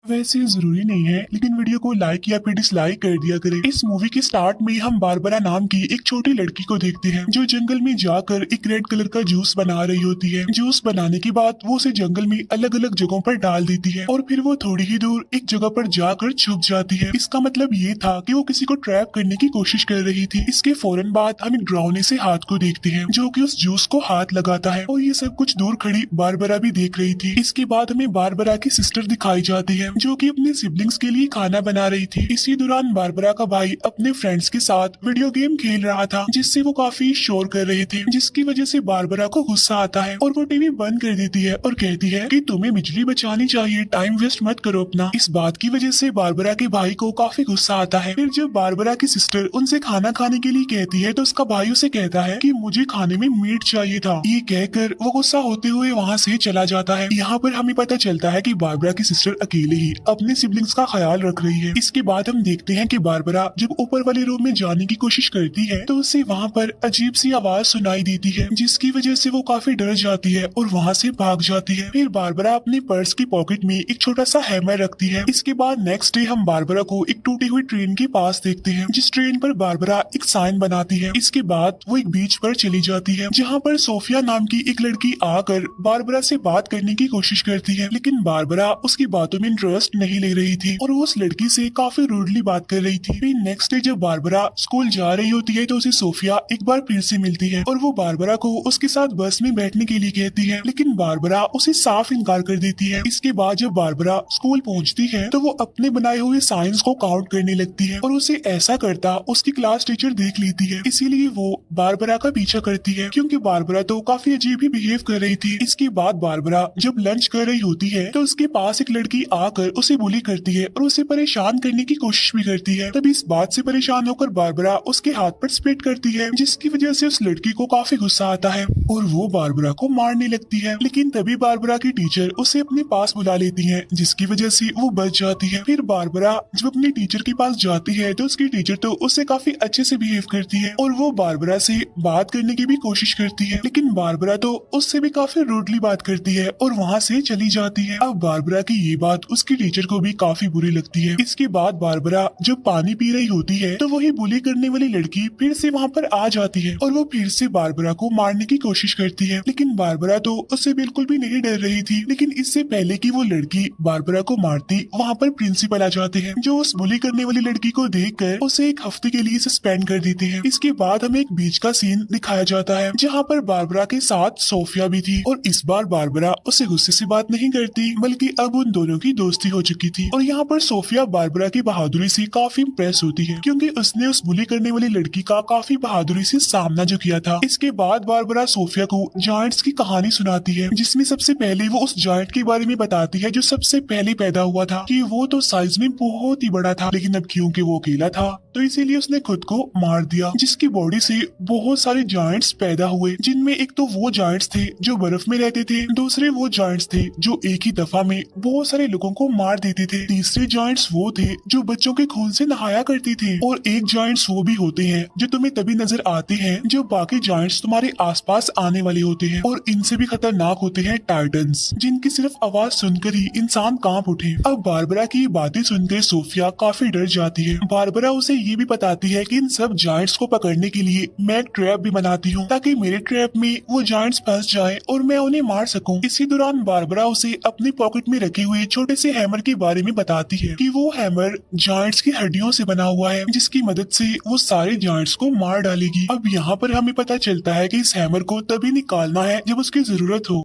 वैसे जरूरी नहीं है, लेकिन वीडियो को लाइक या फिर डिसलाइक कर दिया करें। इस मूवी के स्टार्ट में हम बारबरा नाम की एक छोटी लड़की को देखते हैं जो जंगल में जाकर एक रेड कलर का जूस बना रही होती है। जूस बनाने के बाद वो उसे जंगल में अलग अलग जगहों पर डाल देती है और फिर वो थोड़ी ही दूर एक जगह पर जाकर छुप जाती है। इसका मतलब ये था कि वो किसी को ट्रैप करने की कोशिश कर रही थी। इसके फौरन बाद हम एक डरावने से हाथ को देखते हैं जो कि उस जूस को हाथ लगाता है और ये सब कुछ दूर खड़ी बारबरा भी देख रही थी। इसके बाद हमें बारबरा की सिस्टर दिखाई जाती है जो कि अपने सिबलिंग्स के लिए खाना बना रही थी। इसी दौरान बारबरा का भाई अपने फ्रेंड्स के साथ वीडियो गेम खेल रहा था जिससे वो काफी शोर कर रहे थे, जिसकी वजह से बारबरा को गुस्सा आता है और वो टीवी बंद कर देती है और कहती है कि तुम्हें बिजली बचानी चाहिए, टाइम वेस्ट मत करो अपना। इस बात की वजह से बारबरा के भाई को काफी गुस्सा आता है। फिर जब बारबरा की सिस्टर उनसे खाना खाने के लिए कहती है तो उसका भाई उसे कहता है कि मुझे खाने में मीट चाहिए था। ये कहकर वो गुस्सा होते हुए वहाँ से चला जाता है। यहाँ पर हमें पता चलता है कि बारबरा की सिस्टर अकेले ही अपने सिबलिंग्स का ख्याल रख रही है। इसके बाद हम देखते हैं कि बारबरा जब ऊपर वाले रूम में जाने की कोशिश करती है तो उसे वहाँ पर अजीब सी आवाज सुनाई देती है जिसकी वजह से वो काफी डर जाती है और वहाँ से भाग जाती है। फिर बारबरा अपने पर्स की पॉकेट में एक छोटा सा हैमर रखती है। इसके बाद नेक्स्ट डे हम बारबरा को एक टूटी हुई ट्रेन के पास देखते हैं जिस ट्रेन पर बारबरा एक साइन बनाती है। इसके बाद वो एक बीच पर चली जाती है जहाँ पर सोफिया नाम की एक लड़की आकर बारबरा से बात करने की कोशिश करती है, लेकिन बारबरा उसकी बातों में इंटरेस्ट नहीं ले रही थी और वो उस लड़की से काफी रूडली बात कर रही थी। फिर नेक्स्ट डे जब बारबरा स्कूल जा रही होती है तो उसे सोफिया एक बार फिर से मिलती है और वो बारबरा को उसके साथ बस में बैठने के लिए कहती है, लेकिन बारबरा उसे साफ इनकार कर देती है। इसके बाद जब बारबरा स्कूल पहुंचती है तो वो अपने बनाए हुए साइंस को काउंट करने लगती है और उसे ऐसा करता उसकी क्लास टीचर देख लेती है। इसीलिए वो बारबरा का पीछा करती है क्योंकि बारबरा तो काफी अजीब ही बिहेव कर रही थी। इसके बाद बारबरा जब लंच कर रही होती है तो उसके पास एक लड़की आकर उसे बुली करती है और उसे परेशान करने की कोशिश भी करती है। तब इस बात से परेशान होकर बारबरा उसके हाथ पर स्प्लिट करती है जिसकी वजह से उस लड़की को काफी गुस्सा आता है और वो बारबरा को मारने लगती है, लेकिन तभी बारबरा की टीचर उसे अपने पास बुला लेती है जिसकी वजह से वो बच जाती है। फिर बारबरा जब अपने टीचर के पास जाती है तो उसकी टीचर तो उससे काफी अच्छे से बिहेव करती है और वो बारबरा से बात करने की भी कोशिश करती है, लेकिन बारबरा तो उससे भी काफी रूडली बात करती है और वहाँ से चली जाती है। अब बारबरा की ये बात उसकी टीचर को भी काफी बुरी लगती है। इसके बाद बारबरा जब पानी पी रही होती है तो वही बुली करने वाली लड़की फिर से वहाँ पर आ जाती है और वो फिर से बारबरा को मारने की कोशिश करती है, लेकिन बारबरा तो उससे बिल्कुल भी नहीं डर रही थी। लेकिन इससे पहले कि वो लड़की बारबरा को मारती वहाँ पर प्रिंसिपल आ जाते हैं जो उस बुली करने वाली लड़की को देखकर उसे एक हफ्ते के लिए सस्पेंड कर देते हैं। इसके बाद हमें एक बीच का सीन दिखाया जाता है जहाँ पर बारबरा के साथ सोफिया भी थी और इस बार बारबरा उससे गुस्से से बात नहीं करती बल्कि अब उन दोनों की दोस्ती हो चुकी थी। और यहाँ पर सोफिया बारबरा की बहादुरी से काफी इम्प्रेस होती है क्योंकि उसने उस बुली करने वाली लड़की का काफी बहादुरी से सामना जो किया था। इसके बाद बारबरा सोफिया को जायंट्स की कहानी सुनाती है जिसमें सबसे पहले वो उस जायंट के बारे में बताती है जो सबसे पहले पैदा हुआ था कि वो तो साइज में बहुत ही बड़ा था, लेकिन अब क्योंकि वो अकेला था तो इसीलिए उसने खुद को मार दिया, जिसकी बॉडी से बहुत सारे जायंट्स पैदा हुए जिनमें एक तो वो जायंट्स थे जो बर्फ में रहते थे, दूसरे वो जायंट्स थे जो एक ही दफा में बहुत सारे लोगों को मार देते थे, तीसरे जायंट्स वो थे जो बच्चों के खून से नहाया करते थे और एक जायंट्स वो भी होते हैं जो तुम्हें तभी नजर आते हैं जो बाकी जायंट्स तुम्हारे आसपास आने वाले होते हैं और इनसे भी खतरनाक होते हैं टाइटन्स जिनकी सिर्फ आवाज सुनकर ही इंसान कांप उठे। अब बारबरा की बातें सुनकर सोफिया काफी डर जाती है। बारबरा उसे ये भी बताती है कि इन सब जायंट्स को पकड़ने के लिए मैं एक ट्रैप भी बनाती हूँ ताकि मेरे ट्रैप में वो जायंट्स फंस जाए और मैं उन्हें मार सकूं। इसी दौरान बारबरा उसे अपनी पॉकेट में रखे हुए छोटे से हैमर के बारे में बताती है कि वो हैमर जायंट्स की हड्डियों से बना हुआ है जिसकी मदद से वो सारे जायंट्स को मार डालेगी। अब यहाँ पर हमें पता चलता है कि इस हैमर को तभी निकालना है जब उसकी जरूरत हो।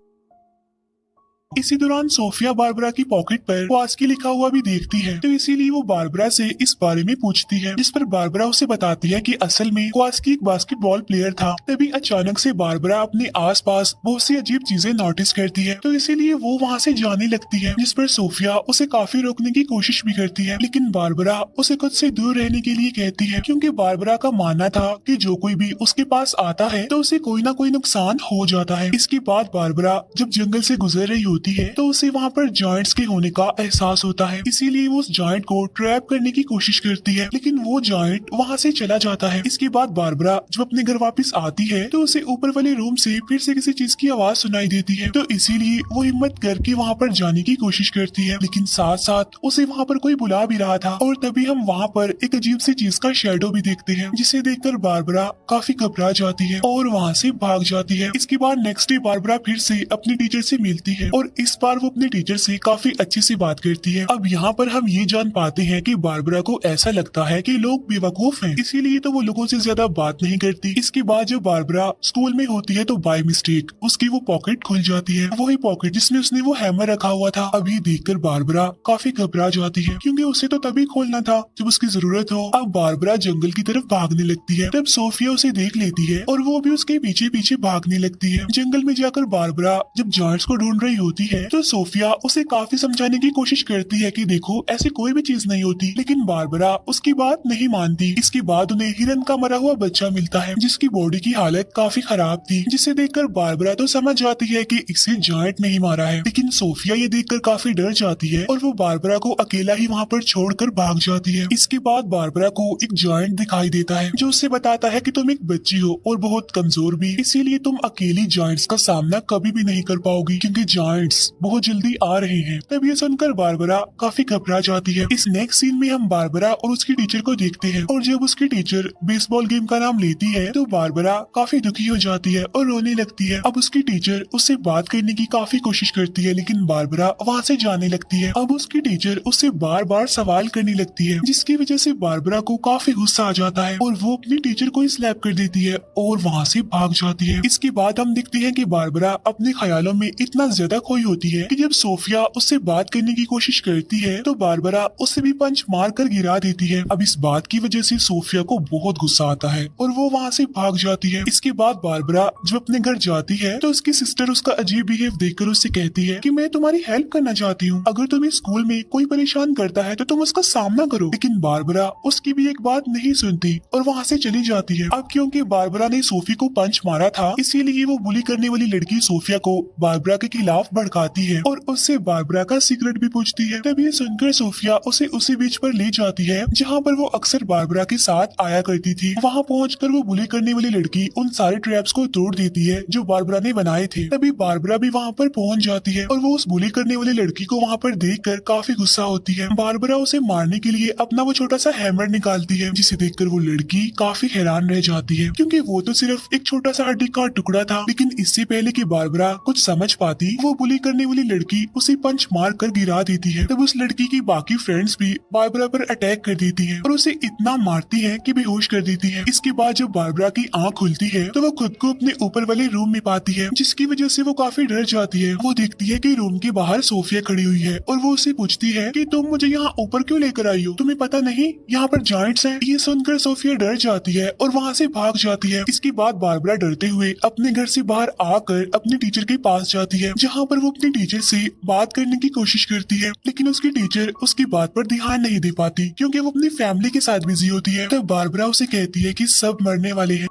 इसी दौरान सोफिया बारबरा की पॉकेट पर क्वास्की लिखा हुआ भी देखती है तो इसीलिए वो बारबरा से इस बारे में पूछती है, जिस पर बारबरा उसे बताती है कि असल में क्वास्की एक बास्केटबॉल प्लेयर था। तभी अचानक से बारबरा अपने आसपास बहुत सी अजीब चीजें नोटिस करती है तो इसीलिए वो वहाँ से जाने लगती है, जिस पर सोफिया उसे काफी रोकने की कोशिश भी करती है, लेकिन बारबरा उसे खुद से दूर रहने के लिए कहती है क्योंकि बारबरा का मानना था कि जो कोई भी उसके पास आता है तो उसे कोई ना कोई नुकसान हो जाता है। इसके बाद बारबरा जब जंगल से गुजर रही होती होती है तो उसे वहाँ पर जॉइंट्स के होने का एहसास होता है, इसीलिए वो उस जॉइंट को ट्रैप करने की कोशिश करती है, लेकिन वो जॉइंट वहाँ से चला जाता है। इसके बाद बारबरा जब अपने घर वापस आती है तो उसे ऊपर वाले रूम से फिर से किसी चीज की आवाज सुनाई देती है, तो इसीलिए वो हिम्मत करके वहाँ पर जाने की कोशिश करती है, लेकिन साथ साथ उसे वहाँ पर कोई बुला भी रहा था। और तभी हम वहाँ पर एक अजीब सी चीज का शेडो भी देखते हैं, जिसे देखकर बारबरा काफी घबरा जाती है और वहाँ से भाग जाती है। इसके बाद नेक्स्ट डे बारबरा फिर से अपने टीचर से मिलती है और इस बार वो अपने टीचर से काफी अच्छे से बात करती है। अब यहाँ पर हम ये जान पाते हैं कि बारबरा को ऐसा लगता है कि लोग बेवकूफ हैं, इसीलिए तो वो लोगों से ज्यादा बात नहीं करती। इसके बाद जब बारबरा स्कूल में होती है तो बाय मिस्टेक उसकी वो पॉकेट खुल जाती है, वही पॉकेट जिसमें उसने वो हैमर रखा हुआ था। अभी देखकर बारबरा काफी घबरा जाती है, क्योंकि उसे तो तभी खोलना था जब उसकी जरूरत हो। अब बारबरा जंगल की तरफ भागने लगती है, तब सोफिया उसे देख लेती है और वो भी उसके पीछे पीछे भागने लगती है। जंगल में जाकर बारबरा जब जॉइंट्स को ढूंढ रही होती है तो सोफिया उसे काफी समझाने की कोशिश करती है कि देखो ऐसी कोई भी चीज नहीं होती, लेकिन बारबरा उसकी बात नहीं मानती। इसके बाद उन्हें हिरन का मरा हुआ बच्चा मिलता है, जिसकी बॉडी की हालत काफी खराब थी, जिसे देखकर बारबरा तो समझ जाती है कि इसे जॉइंट नहीं मारा है, लेकिन सोफिया ये देखकर काफी डर जाती है और वो बारबरा को अकेला ही वहाँ पर छोड़कर भाग जाती है। इसके बाद बारबरा को एक जॉइंट दिखाई देता है जो उसे बताता है कि तुम एक बच्ची हो और बहुत कमजोर भी, इसीलिए तुम अकेली जॉइंट्स का सामना कभी भी नहीं कर पाओगी, क्योंकि जॉइंट्स बहुत जल्दी आ रहे हैं। तब ये सुनकर बारबरा काफी घबरा जाती है। इस नेक्स्ट सीन में हम बारबरा और उसकी टीचर को देखते हैं, और जब उसकी टीचर बेसबॉल गेम का नाम लेती है तो बारबरा काफी दुखी हो जाती है और रोने लगती है। अब उसकी टीचर उससे बात करने की काफी कोशिश करती है, लेकिन बारबरा वहाँ से जाने लगती है। अब उसकी टीचर उससे बार बार सवाल करने लगती है, जिसकी वजह से बारबरा को काफी गुस्सा आ जाता है और वो अपनी टीचर को ही स्लैप कर देती है और वहाँ से भाग जाती है। इसके बाद हम देखते हैं कि बारबरा अपने ख्यालों में इतना ज्यादा खोई होती है कि जब सोफिया उससे बात करने की कोशिश करती है तो बारबरा उसे भी पंच मार कर गिरा देती है। अब इस बात की वजह से सोफिया को बहुत गुस्सा आता है और वो वहाँ से भाग जाती है। इसके बाद बारबरा जब अपने घर जाती है तो उसकी सिस्टर उसका अजीब बिहेव देखकर उससे कहती है कि मैं तुम्हारी हेल्प करना चाहती हूँ, अगर तुम्हें स्कूल में कोई परेशान करता है तो तुम उसका सामना करो। लेकिन बारबरा उसकी भी एक बात नहीं सुनती और वहाँ से चली जाती है। अब क्योंकि बारबरा ने सोफी को पंच मारा था, इसीलिए वो बुली करने वाली लड़की सोफिया को बारबरा के खिलाफ भड़काती है और उससे बारबरा का सीक्रेट भी पूछती है। तब ये सुनकर सोफिया उसे उसी बीच पर ले जाती है जहाँ पर वो अक्सर बारबरा के साथ आया करती थी। वहाँ पहुँचकर वो बुली करने वाली लड़की उन सारे ट्रैप्स को तोड़ देती है जो बारबरा ने बनाए थे। तभी बारबरा भी वहाँ पर पहुँच जाती है और वो उस बुली करने वाली लड़की को वहाँ पर देखकर काफी गुस्सा होती है। बारबरा उसे मारने के लिए अपना वो छोटा सा हैमर निकालती है, जिसे देखकर वो लड़की काफी हैरान रह जाती है, क्योंकि वो तो सिर्फ एक छोटा सा हड्डी का टुकड़ा था। लेकिन इससे पहले कि बारबरा कुछ समझ पाती, वो बुली करने वाली लड़की उसे पंच मार कर गिरा देती है। तब उस लड़की की बाकी फ्रेंड्स भी बारबरा पर अटैक कर देती है और उसे इतना मारती है कि बेहोश कर देती है। इसके बाद जब बारबरा की आंख खुलती है तो वो खुद को अपने ऊपर वाले रूम में पाती है, जिसकी वजह से वो काफी डर जाती है। वो देखती है कि रूम के बाहर सोफिया खड़ी हुई है और वो उसे पूछती है कि तुम मुझे यहाँ ऊपर क्यों लेकर आई हो, तुम्हें पता नहीं यहाँ पर जॉइंट्स हैं। ये सुनकर सोफिया डर जाती है और वहाँ से भाग जाती है। इसके बाद बारबरा डरते हुए अपने घर से बाहर आकर अपने टीचर के पास जाती है, जहाँ पर वो अपने टीचर से बात करने की कोशिश करती है, लेकिन उसकी टीचर उसकी बात पर ध्यान नहीं दे पाती, क्योंकि वो अपनी फैमिली के साथ बिजी होती है। तब बारबरा उसे कहती है कि सब मरने वाले हैं।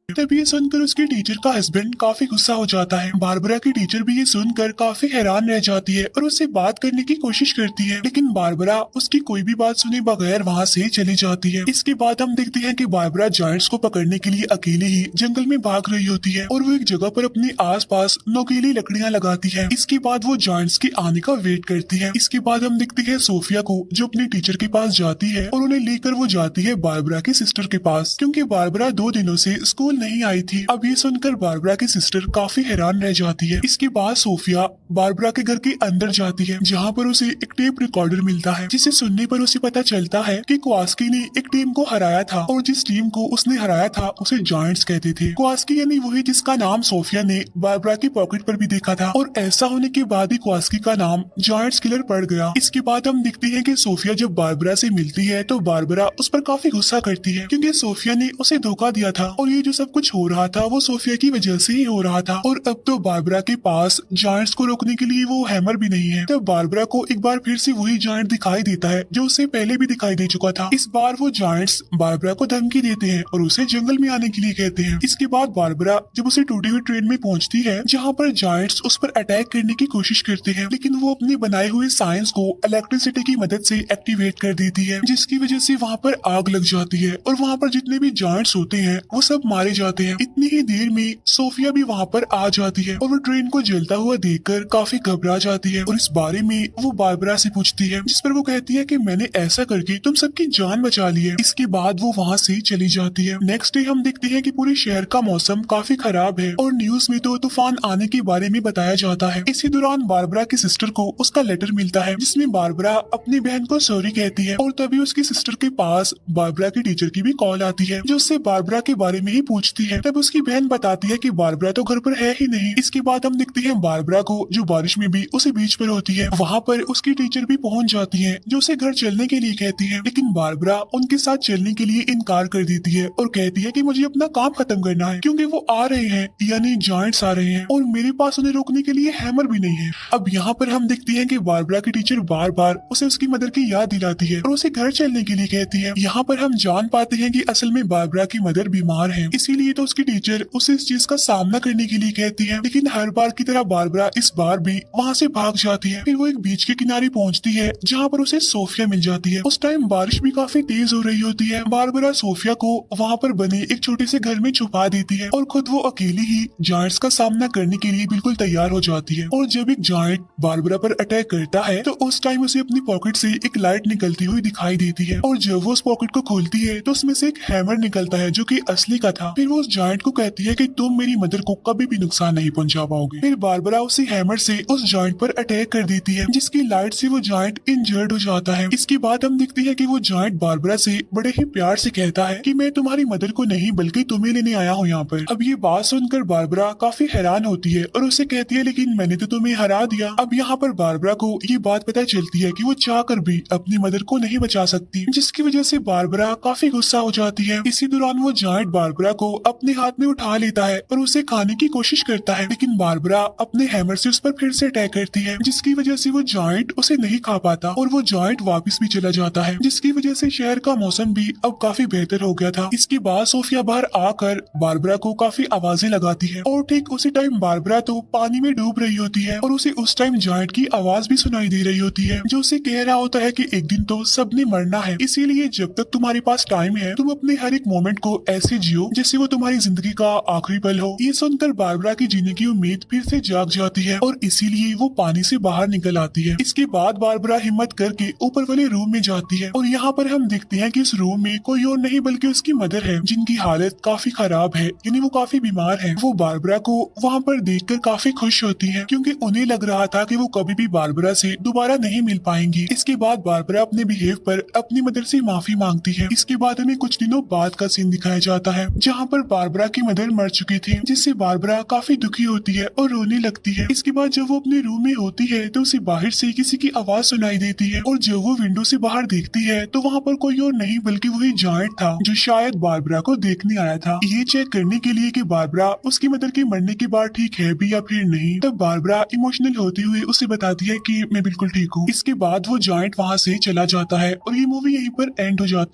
तब ये सुनकर उसकी टीचर का हस्बैंड काफी गुस्सा हो जाता है। बारबरा की टीचर भी ये सुनकर काफी हैरान रह जाती है और उससे बात करने की कोशिश करती है, लेकिन बारबरा उसकी कोई भी बात सुने बगैर वहाँ से चली जाती है। इसके बाद हम देखते हैं कि बारबरा जॉइंट्स को पकड़ने के लिए अकेले ही जंगल में भाग रही होती है और वो एक जगह पर अपने आसपास नोकीली लकड़ियां लगाती है। इसके बाद वो जॉइंट्स के आने का वेट करती है। इसके बाद हम देखते हैं सोफिया को, जो अपने टीचर के पास जाती है और उन्हें लेकर वो जाती है बारबरा की सिस्टर के पास, क्योंकि बारबरा 2 दिनों से स्कूल नहीं आई थी। अब ये सुनकर बारबरा की सिस्टर काफी हैरान रह जाती है। इसके बाद सोफिया बारबरा के घर के अंदर जाती है, जहाँ पर उसे एक टेप रिकॉर्डर मिलता है, जिसे सुनने पर उसे पता चलता है कि क्वास्की ने एक टीम को हराया था और जिस टीम को उसने हराया था उसे जॉइंट्स कहते थे। क्वास्की यानी वही जिसका नाम सोफिया ने बारबरा की पॉकेट पर भी देखा था, और ऐसा होने के बाद ही क्वास्की का नाम जॉइंट्स किलर पड़ गया। इसके बाद हम देखते हैं कि सोफिया जब बारबरा से मिलती है तो बारबरा उस पर काफी गुस्सा करती है, क्योंकि सोफिया ने उसे धोखा दिया था और ये जो सब सब कुछ हो रहा था वो सोफिया की वजह से ही हो रहा था। और अब तो बारबरा के पास जायंट्स को रोकने के लिए वो हैमर भी नहीं है। तब बारबरा को एक बार फिर से वही जायंट दिखाई देता है जो उसे पहले भी दिखाई दे चुका था। इस बार वो जायंट्स बारबरा को धमकी देते हैं और उसे जंगल में आने के लिए कहते हैं। इसके बाद बारबरा जब उसे टूटी हुई ट्रेन में पहुंचती है जहाँ पर जायंट्स उस पर अटैक करने की कोशिश करते हैं, लेकिन वो अपने बनाए हुए साइंस को इलेक्ट्रिसिटी की मदद से एक्टिवेट कर देती है, जिसकी वजह से वहाँ पर आग लग जाती है और वहाँ पर जितने भी जायंट्स होते हैं वो सब मारे जाते हैं। इतनी ही देर में सोफिया भी वहाँ पर आ जाती है और वो ट्रेन को जलता हुआ देखकर काफी घबरा जाती है और इस बारे में वो बारबरा से पूछती है, जिस पर वो कहती है कि मैंने ऐसा करके तुम सबकी जान बचा ली है। इसके बाद वो वहाँ से चली जाती है। नेक्स्ट डे हम देखते हैं कि पूरे शहर का मौसम काफी खराब है और न्यूज में तो तूफान आने के बारे में बताया जाता है। इसी दौरान बारबरा की सिस्टर को उसका लेटर मिलता है जिसमें बारबरा अपनी बहन को सॉरी कहती है और तभी उसकी सिस्टर के पास बारबरा की टीचर की भी कॉल आती है जो उससे बारबरा के बारे में ही पूछती है। तब उसकी बहन बताती है कि बारबरा तो घर पर है ही नहीं। इसके बाद हम देखते हैं बारबरा को जो बारिश में भी उसे बीच पर होती है। वहाँ पर उसकी टीचर भी पहुँच जाती है जो उसे घर चलने के लिए कहती है, लेकिन बारबरा उनके साथ चलने के लिए इनकार कर देती है और कहती है कि मुझे अपना काम खत्म करना है क्योंकि वो आ रहे हैं, यानी जायंट्स आ रहे हैं और मेरे पास उन्हें रोकने के लिए हैमर भी नहीं है। अब यहाँ पर हम देखते हैं कि बारबरा की टीचर बार बार उसे उसकी मदर की याद दिलाती है और उसे घर चलने के लिए कहती है। यहाँ पर हम जान पाते हैं कि असल में बारबरा की मदर बीमार है, इसीलिए तो उसकी टीचर उसे इस चीज का सामना करने के लिए कहती है, लेकिन हर बार की तरह बारबरा इस बार भी वहाँ से भाग जाती है। फिर वो एक बीच के किनारे पहुँचती है जहाँ पर उसे सोफिया मिल जाती है। उस टाइम बारिश भी काफी तेज हो रही होती है। बारबरा सोफिया को वहाँ पर बने एक छोटे से घर में छुपा देती है और खुद वो अकेली ही जायंट्स का सामना करने के लिए बिल्कुल तैयार हो जाती है। और जब एक जायंट बारबरा पर अटैक करता है तो उस टाइम उसे अपनी पॉकेट से एक लाइट निकलती हुई दिखाई देती है और जब वो उस पॉकेट को खोलती है तो उसमें से एक हैमर निकलता है जो कि असली का था। फिर वो उस जायंट को कहती है कि तुम मेरी मदर को कभी भी नुकसान नहीं पहुंचा पाओगे। फिर बारबरा उसी हैमर से उस जायंट पर अटैक कर देती है जिसकी लाइट से वो जायंट इंजर्ड हो जाता है। इसके बाद हम देखते हैं कि वो जायंट बारबरा से बड़े ही प्यार से कहता है कि मैं तुम्हारी मदर को नहीं बल्कि तुम्हें लेने आया हूँ यहाँ पर। अब ये बात सुनकर बारबरा काफी हैरान होती है और उसे कहती है लेकिन मैंने तो तुम्हें हरा दिया। अब यहाँ पर बारबरा को ये बात पता चलती है कि वो चाह कर भी अपनी मदर को नहीं बचा सकती, जिसकी वजह से बारबरा काफी गुस्सा हो जाती है। इसी दौरान वो जायंट बारबरा को अपने हाथ में उठा लेता है और उसे खाने की कोशिश करता है, लेकिन बारबरा अपने हैमर से उस पर फिर से अटैक करती है जिसकी वजह से वो जायंट उसे नहीं खा पाता और वो जायंट वापस भी चला जाता है, जिसकी वजह से शहर का मौसम भी अब काफी बेहतर हो गया था। इसके बाद सोफिया बाहर आकर बारबरा को काफी आवाजें लगाती है और ठीक उसी टाइम बारबरा तो पानी में डूब रही होती है और उसे उस टाइम जायंट की आवाज भी सुनाई दे रही होती है जो उसे कह रहा होता है कि एक दिन तो सबने मरना है, इसीलिए जब तक तुम्हारे पास टाइम है तुम अपने हर एक मोमेंट को ऐसे जियो जैसे वो तुम्हारी जिंदगी का आखिरी पल हो। ये सुनकर बारबरा की जीने की उम्मीद फिर से जाग जाती है और इसीलिए वो पानी से बाहर निकल आती है। इसके बाद बारबरा हिम्मत करके ऊपर वाले रूम में जाती है और यहाँ पर हम देखते हैं कि इस रूम में कोई और नहीं बल्कि उसकी मदर है जिनकी हालत काफी खराब है, यानी वो काफी बीमार है। वो बारबरा को वहाँ पर देखकर काफी खुश होती है क्योंकि उन्हें लग रहा था कि वो कभी भी बारबरा से दोबारा नहीं मिल पाएंगी। इसके बाद बारबरा अपने बिहेव पर अपनी मदर से माफी मांगती है। इसके बाद हमें कुछ दिनों बाद का सीन दिखाया जाता है जहाँ पर बारबरा की मदर मर चुकी थी, जिससे बारबरा काफी दुखी होती है और रोने लगती है। इसके बाद जब वो अपने रूम में होती है तो उसे बाहर से किसी की आवाज सुनाई देती है और जब वो विंडो से बाहर देखती है तो वहाँ पर कोई और नहीं बल्कि वही जायंट था जो शायद बारबरा को देखने आया था, ये चेक करने के लिए कि बारबरा उसकी मदर के मरने के बाद ठीक है भी या फिर नहीं। तब बारबरा इमोशनल होते हुए उसे बताती है कि मैं बिल्कुल ठीक हूँ। इसके बाद वो जायंट वहाँ से चला जाता है और ये मूवी यहीं पर एंड हो जाती है।